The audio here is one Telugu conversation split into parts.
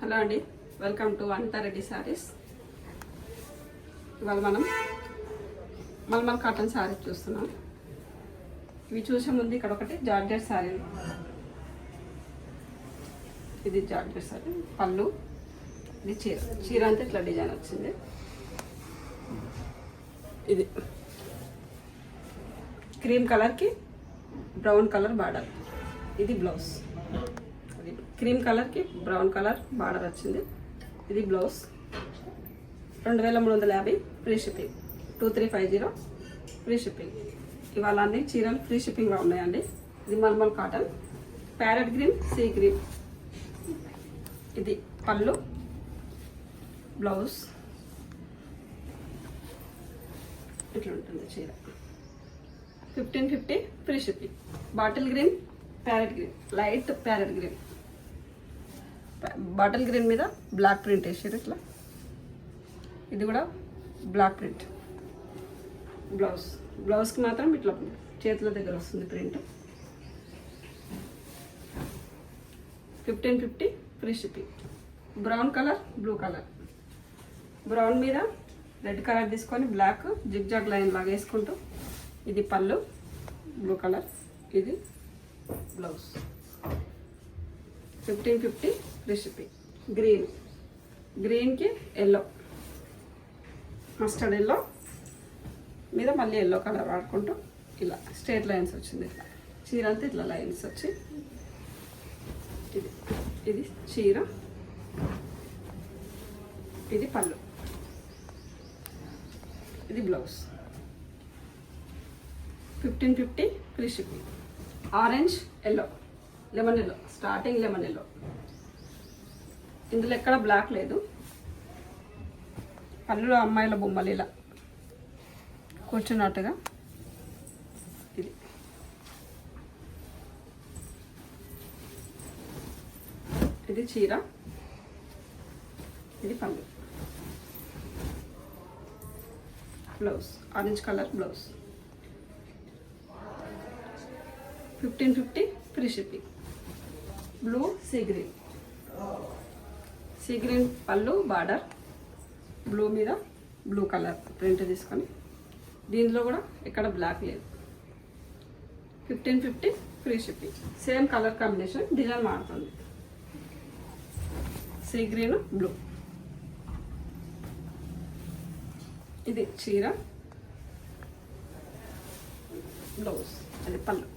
హలో అండి, వెల్కమ్ టు అనితా రెడ్డి శారీస్. ఇవాళ మనం మల్మల్ కాటన్ శారీ చూస్తున్నాం. ఇవి చూసే ముందు ఇక్కడ ఒకటి జార్జెట్ శారీ. ఇది జార్జెట్ శారీ, పళ్ళు. ఇది చీర అంతా ఇట్లా డిజైన్ వచ్చింది. ఇది క్రీమ్ కలర్కి బ్రౌన్ కలర్ బార్డర్. ఇది బ్లౌజ్. క్రీమ్ కలర్కి బ్రౌన్ కలర్ బార్డర్ వచ్చింది. ఇది blouse. 2350 free shipping. 2350 free shipping. ఇవాళ అన్ని చీరలు ఫ్రీ షిప్పింగ్లో ఉన్నాయండి. ఇది mulmul cotton, parrot green, sea green. ఇది పళ్ళు, బ్లౌజ్. ఇట్లా ఉంటుంది చీర. 1550 free shipping. Bottle green, parrot green, light parrot green. Bottle green మీద బ్లాక్ ప్రింట్ వేసారు ఇట్లా. ఇది కూడా బ్లాక్ ప్రింట్. బ్లౌజ్కి మాత్రం ఇట్లా చేతుల దగ్గర వస్తుంది print. 1550 free shipping. Brown colour, blue colour. Brown మీద రెడ్ కలర్ తీసుకొని బ్లాక్ జిగ్జాగ్ లైన్ లాగా వేసుకుంటూ, ఇది పళ్ళు, బ్లూ కలర్. ఇది బ్లౌజ్. 1550 free shipping. గ్రీన్కి ఎల్లో, మస్టర్డ్ ఎల్లో మీద మళ్ళీ ఎల్లో కలర్ వాడుకుంటూ ఇలా స్ట్రేట్ లైన్స్ వచ్చింది. ఇట్లా చీర అంతా ఇట్లా లైన్స్ వచ్చి, ఇది చీర, ఇది పళ్ళు, ఇది blouse. 1550 free shipping. Orange yellow, lemon yellow, starting lemon yellow. ఇందులో ఎక్కడ బ్లాక్ లేదు. పళ్ళులో అమ్మాయిల బొమ్మలు ఇలా కూర్చున్నట్టుగా. ఇది చీర, ఇది పళ్ళు, blouse. Orange colour blouse. 1550 free shipping. Blue, sea green. Sea green పళ్ళు, బార్డర్, బ్లూ మీద బ్లూ కలర్ ప్రింట్ తీసుకొని, దీనిలో కూడా ఇక్కడ బ్లాక్ లేదు. 1550 free shipping. Same colour combination, design మారుతుంది. Sea green, blue. ఇది చీర, బ్లౌజ్. అది పళ్ళు,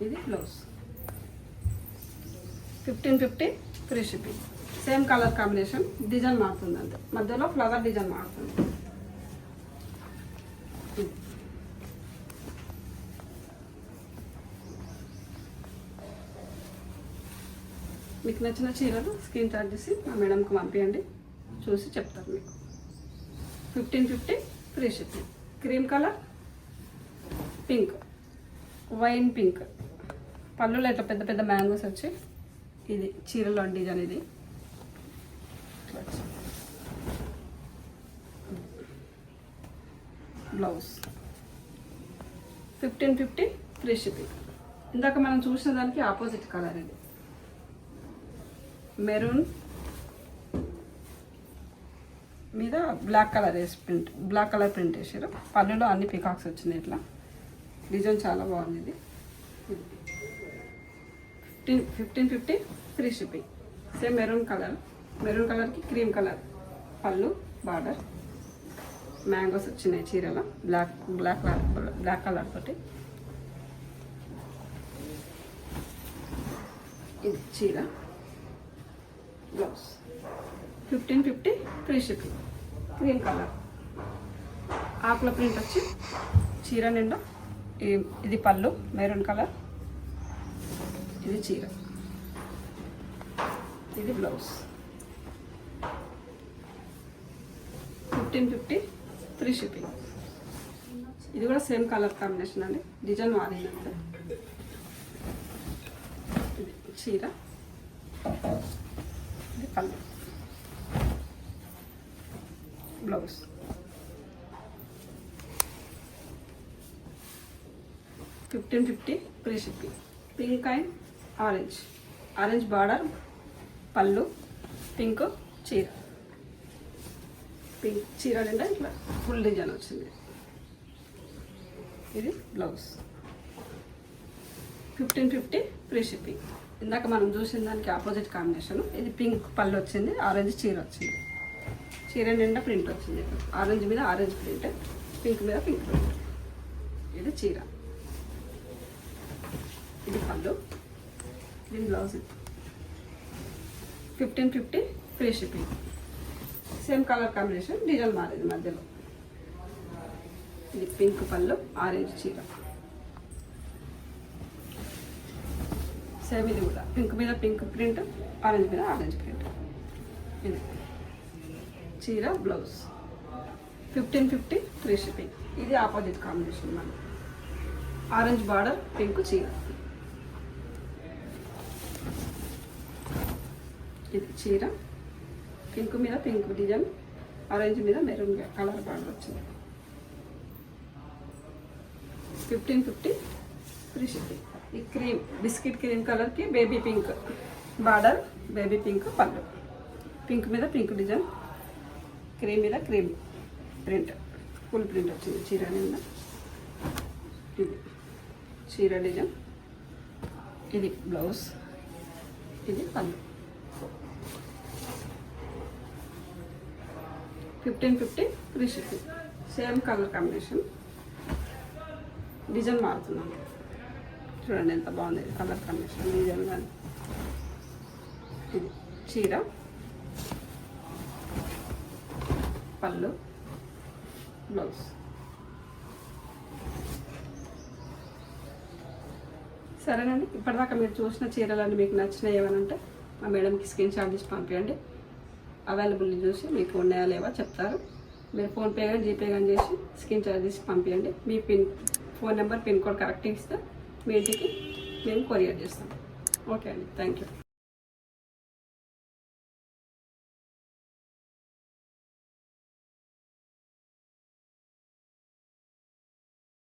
ఇది blouse. 1550 free shipping. Same colour combination, design మారుతుంది అంతే. మధ్యలో ఫ్లవర్ డిజైన్ మారుతుంది. మీకు నచ్చిన చీరలు స్క్రీన్ షాట్ చేసి మా మేడంకి పంపించండి, చూసి చెప్తారు మీకు. 1550 free shipping. Cream colour, pink, wine pink. పళ్ళులో ఇట్లా పెద్ద పెద్ద మ్యాంగోస్ వచ్చి, ఇది చీరలో డిజైన్. ఇది బ్లౌజ్. 1550 free shipping. ఇందాక మనం చూసిన దానికి ఆపోజిట్ కలర్. ఇది మెరూన్ మీద బ్లాక్ కలర్ వేసి ప్రింట్, బ్లాక్ కలర్ ప్రింట్ వేసారు. పళ్ళులో అన్ని పికాక్స్ వచ్చినాయి. ఇట్లా డిజైన్ చాలా బాగుంది. ఇది 1550 ఫ్రీ షిప్పింగ్. సేమ్ మెరూన్ కలర్కి క్రీమ్ కలర్ పళ్ళు, బార్డర్, మ్యాంగోస్ వచ్చినాయి చీరలో. బ్లాక్ కలర్ తోటి. ఇది చీర, blouse. 1550 free shipping. Cream colour ఆకుల ప్రింట్ వచ్చి చీర నిండా. ఇది పళ్ళు, మెరూన్ కలర్. ఇది చీర, ఇది బ్లౌజ్. 1550 free shipping. ఇది కూడా సేమ్ కలర్ కాంబినేషన్ అండి, డిజైన్ మారింది అంతే. ఇది చీర, ఇది పళ్ళు, blouse. 1550 free shipping. Pink and orange border, పళ్ళు, పింక్ చీర, పింక్ చీర నిండా ఇట్లా ఫుల్ డిజైన్ వచ్చింది. ఇది బ్లౌజ్ 1550 ఫ్రీ షిప్పింగ్. ఇందాక మనం చూసిన దానికి ఆపోజిట్ కాంబినేషన్. ఇది పింక్ పళ్ళు వచ్చింది, ఆరెంజ్ చీర వచ్చింది. చీర నిండా ప్రింట్ వచ్చింది, ఆరెంజ్ మీద ఆరెంజ్ ప్రింట్, పింక్ మీద పింక్ ప్రింట్. ఇది చీర, ఇది పళ్ళు, దీని blouse. 1550 free shipping. Same colour combination, design మారేది మధ్యలో. ఇది పింక్ పళ్ళు, ఆరెంజ్ చీర. సేమ్ ఇది కూడా పింక్ మీద పింక్ ప్రింట్, ఆరెంజ్ మీద ఆరెంజ్ ప్రింట్. ఇది చీర, బ్లౌజ్. 1550 free shipping. ఇది ఆపోజిట్ కాంబినేషన్ మన ఆరెంజ్ బార్డర్, పింక్ చీర. ఇది చీర, పింక్ మీద పింక్ డిజైన్, ఆరెంజ్ మీద మెరూన్ కలర్ బార్డర్ వచ్చింది. 1550 ఫ్రీ షిప్పింగ్. ఈ క్రీమ్ బిస్కెట్ క్రీమ్ కలర్కి baby pink border, baby pink పళ్ళు, పింక్ మీద పింక్ డిజైన్, క్రీమ్ మీద క్రీమ్ ప్రింట్, ఫుల్ ప్రింట్ వచ్చింది చీర నిండా. ఇది చీర డిజైన్, ఇది బ్లౌజ్, ఇది పళ్ళు. 1550 free shipping. Same colour combination, design మారుతున్నాను. చూడండి ఎంత బాగుంది కలర్ కాంబినేషన్, డిజైన్ కానీ. ఇది చీర, పళ్ళు, బ్లౌజ్. సరేనండి, ఇప్పటిదాకా మీరు చూసిన చీరలన్నీ మీకు నచ్చినాయి ఏమనంటే మా మేడంకి స్క్రీన్ షాట్ తీసి పంపించండి. అవైలబుల్ చూసి మీకు ఉన్నాయా లేవా చెప్తారు. మీరు ఫోన్పే కానీ జీపే కానీ చేసి స్క్రీన్ షాట్ తీసి పంపించండి. మీ phone number, pin code correct ఇస్తే మీ ఇంటికి మేము కొరియర్ చేస్తాం. ఓకే అండి, థ్యాంక్ యూ.